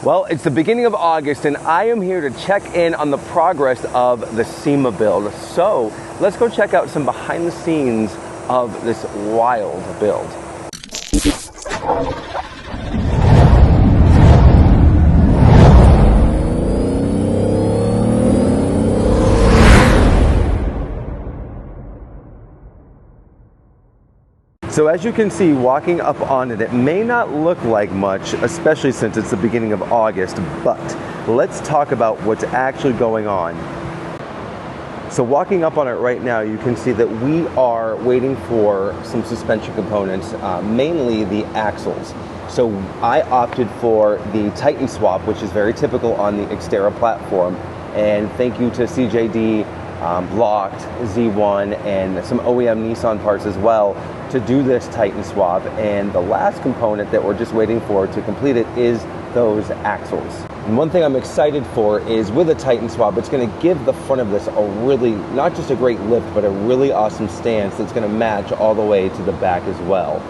Well, it's the beginning of August and I am here to check in on the progress of the SEMA build. So let's go check out some behind the scenes of this wild build. So as you can see, walking up on it, it may not look like much, especially since it's the beginning of August, but let's talk about what's actually going on. So walking up on it right now, you can see that we are waiting for some suspension components, mainly the axles. So I opted for the Titan swap, which is very typical on the Xterra platform, and thank you to CJD, Blocked, Z1, and some OEM Nissan parts as well to do this Titan swap. And the last component that we're just waiting for to complete it is those axles. And one thing I'm excited for is with a Titan swap, it's going to give the front of this a really, not just a great lift, but a really awesome stance that's going to match all the way to the back as well.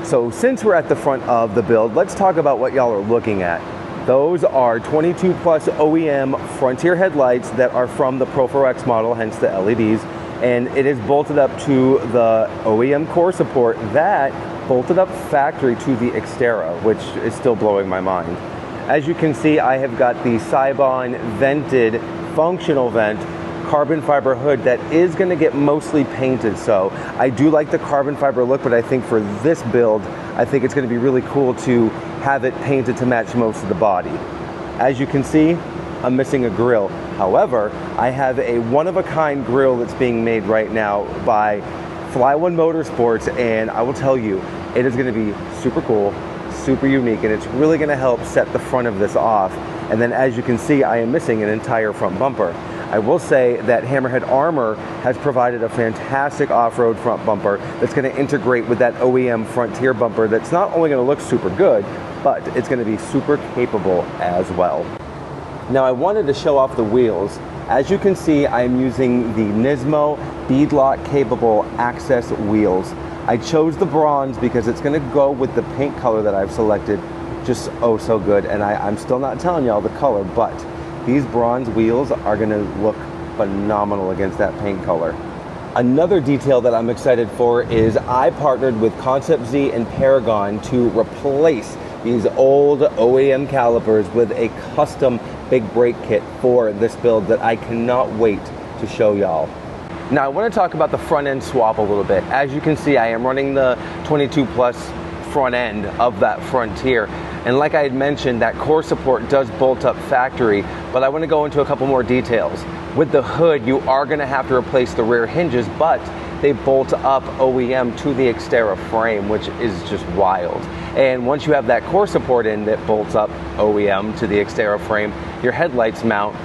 So since we're at the front of the build, let's talk about what y'all are looking at. Those are 22 plus OEM Frontier headlights that are from the Pro 4X model, hence the LEDs, and it is bolted up to the OEM core support that bolted up factory to the Xterra, which is still blowing my mind. As you can see, I have got the Cybon vented functional vent carbon fiber hood that is going to get mostly painted. So I do like the carbon fiber look, but I think for this build, I think it's going to be really cool to have it painted to match most of the body. As you can see, I'm missing a grill. However, I have a one-of-a-kind grill that's being made right now by Fly One Motorsports, and I will tell you, it is going to be super cool, super unique, and it's really going to help set the front of this off. And then as you can see, I am missing an entire front bumper. I will say that Hammerhead Armor has provided a fantastic off-road front bumper that's going to integrate with that OEM Frontier bumper that's not only going to look super good, but it's going to be super capable as well. Now I wanted to show off the wheels. As you can see, I'm using the Nismo beadlock capable access wheels. I chose the bronze because it's going to go with the paint color that I've selected just oh so good, and I'm still not telling y'all the color, but these bronze wheels are going to look phenomenal against that paint color. Another detail that I'm excited for is I partnered with Concept Z and Paragon to replace these old OEM calipers with a custom big brake kit for this build that I cannot wait to show y'all. Now I want to talk about the front end swap a little bit. As you can see, I am running the 22 plus front end of that Frontier. And like I had mentioned, that core support does bolt up factory, but I want to go into a couple more details. With the hood, you are going to have to replace the rear hinges, but they bolt up OEM to the Xterra frame, which is just wild. And once you have that core support in that bolts up OEM to the Xterra frame, your headlights mount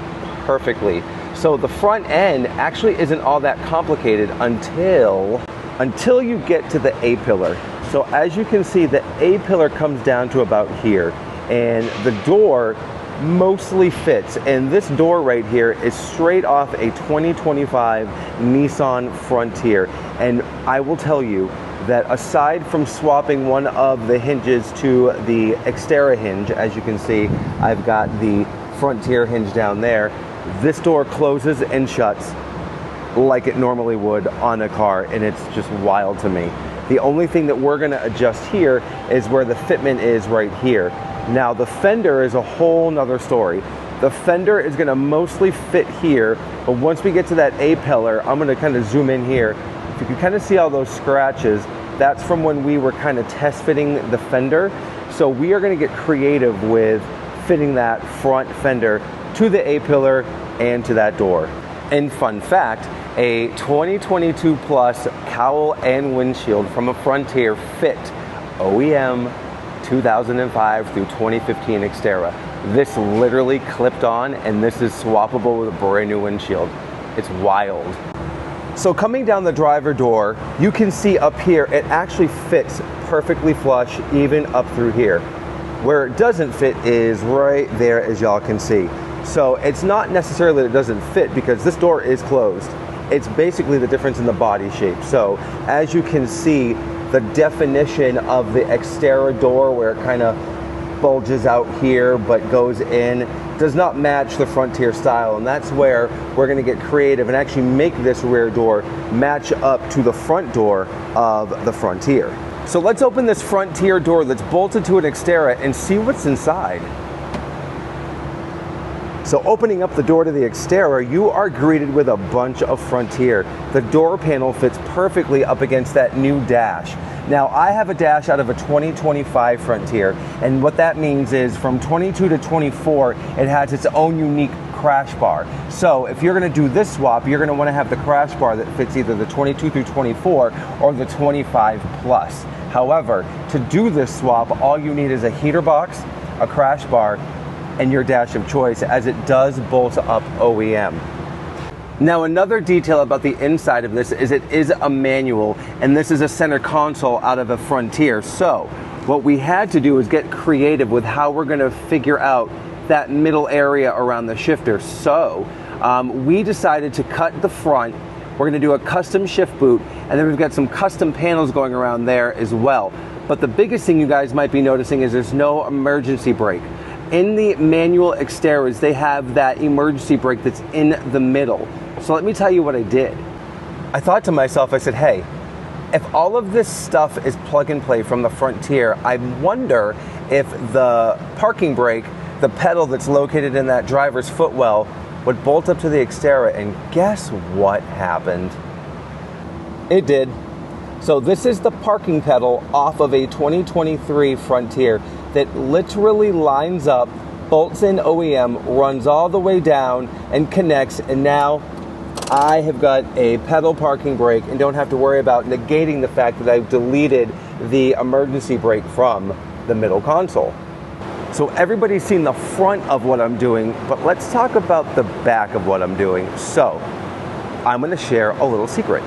perfectly. So the front end actually isn't all that complicated until you get to the A-pillar. So as you can see, the A-pillar comes down to about here, and the door mostly fits. And this door right here is straight off a 2025 Nissan Frontier. And I will tell you that aside from swapping one of the hinges to the Xterra hinge, as you can see, I've got the Frontier hinge down there. This door closes and shuts like it normally would on a car, and it's just wild to me. The only thing that we're going to adjust here is where the fitment is right here. Now the fender is a whole nother story. The fender is going to mostly fit here, but once we get to that A-pillar, I'm going to kind of zoom in here. If you can kind of see all those scratches, that's from when we were kind of test fitting the fender. So we are going to get creative with fitting that front fender to the A-pillar and to that door. And fun fact, a 2022 plus cowl and windshield from a Frontier fit OEM 2005 through 2015 Xterra. This literally clipped on, and this is swappable with a brand new windshield. It's wild. So coming down the driver door, you can see up here, it actually fits perfectly flush, even up through here. Where it doesn't fit is right there, as y'all can see. So it's not necessarily that it doesn't fit, because this door is closed. It's basically the difference in the body shape. So as you can see, the definition of the Xterra door, where it kind of bulges out here but goes in, does not match the Frontier style, and that's where we're going to get creative and actually make this rear door match up to the front door of the Frontier. So let's open this Frontier door that's bolted to an Xterra and see what's inside. So opening up the door to the Xterra, you are greeted with a bunch of Frontier. The door panel fits perfectly up against that new dash. Now, I have a dash out of a 2025 Frontier, and what that means is from 22 to 24, it has its own unique crash bar. So if you're going to do this swap, you're going to want to have the crash bar that fits either the 22 through 24 or the 25 plus. However, to do this swap, all you need is a heater box, a crash bar, and your dash of choice, as it does bolt up OEM. Now, another detail about the inside of this is it is a manual, and this is a center console out of a Frontier. So what we had to do is get creative with how we're going to figure out that middle area around the shifter. So we decided to cut the front. We're going to do a custom shift boot, and then we've got some custom panels going around there as well. But the biggest thing you guys might be noticing is there's no emergency brake. In the manual Xterras, they have that emergency brake that's in the middle. So let me tell you what I did. I thought to myself, I said, hey, if all of this stuff is plug and play from the Frontier, I wonder if the parking brake, the pedal that's located in that driver's footwell, would bolt up to the Xterra, and guess what happened? It did. So this is the parking pedal off of a 2023 Frontier that literally lines up, bolts in OEM, runs all the way down and connects, and now I have got a pedal parking brake and don't have to worry about negating the fact that I've deleted the emergency brake from the middle console. So everybody's seen the front of what I'm doing, but let's talk about the back of what I'm doing. So I'm going to share a little secret.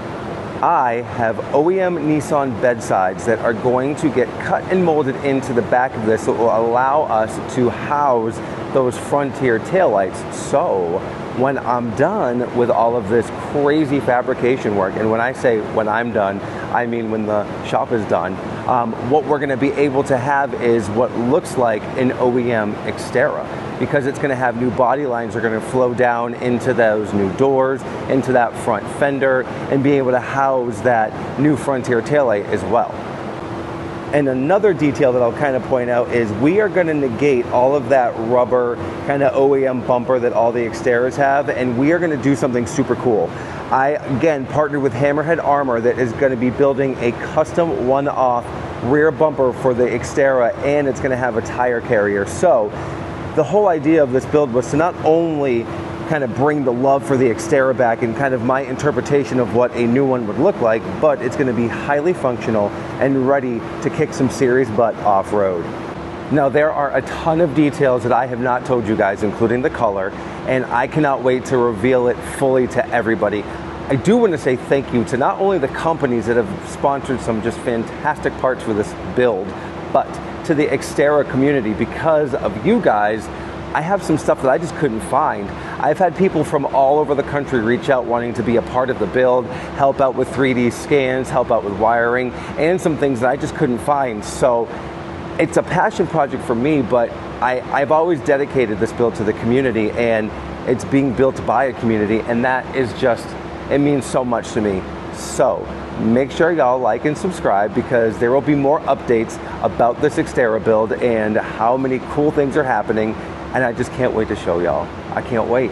I have OEM Nissan bedsides that are going to get cut and molded into the back of this that will allow us to house those Frontier taillights. So when I'm done with all of this crazy fabrication work, and when I say when I'm done, I mean when the shop is done, what we're going to be able to have is what looks like an OEM Xterra, because it's going to have new body lines that are going to flow down into those new doors, into that front fender, and be able to house that new Frontier taillight as well. And another detail that I'll kind of point out is we are going to negate all of that rubber kind of OEM bumper that all the Xterras have, and we are going to do something super cool. I, again, partnered with Hammerhead Armor that is going to be building a custom one-off rear bumper for the Xterra, and it's going to have a tire carrier. So the whole idea of this build was to not only kind of bring the love for the Xterra back and kind of my interpretation of what a new one would look like, but it's going to be highly functional and ready to kick some serious butt off-road. Now, there are a ton of details that I have not told you guys, including the color, and I cannot wait to reveal it fully to everybody. I do want to say thank you to not only the companies that have sponsored some just fantastic parts for this build, but to the Xterra community. Because of you guys, I have some stuff that I just couldn't find. I've had people from all over the country reach out wanting to be a part of the build, help out with 3D scans, help out with wiring, and some things that I just couldn't find. So it's a passion project for me, but I've always dedicated this build to the community, and it's being built by a community, and that is just, it means so much to me. So make sure y'all like and subscribe, because there will be more updates about this Xterra build and how many cool things are happening, and I just can't wait to show y'all. I can't wait.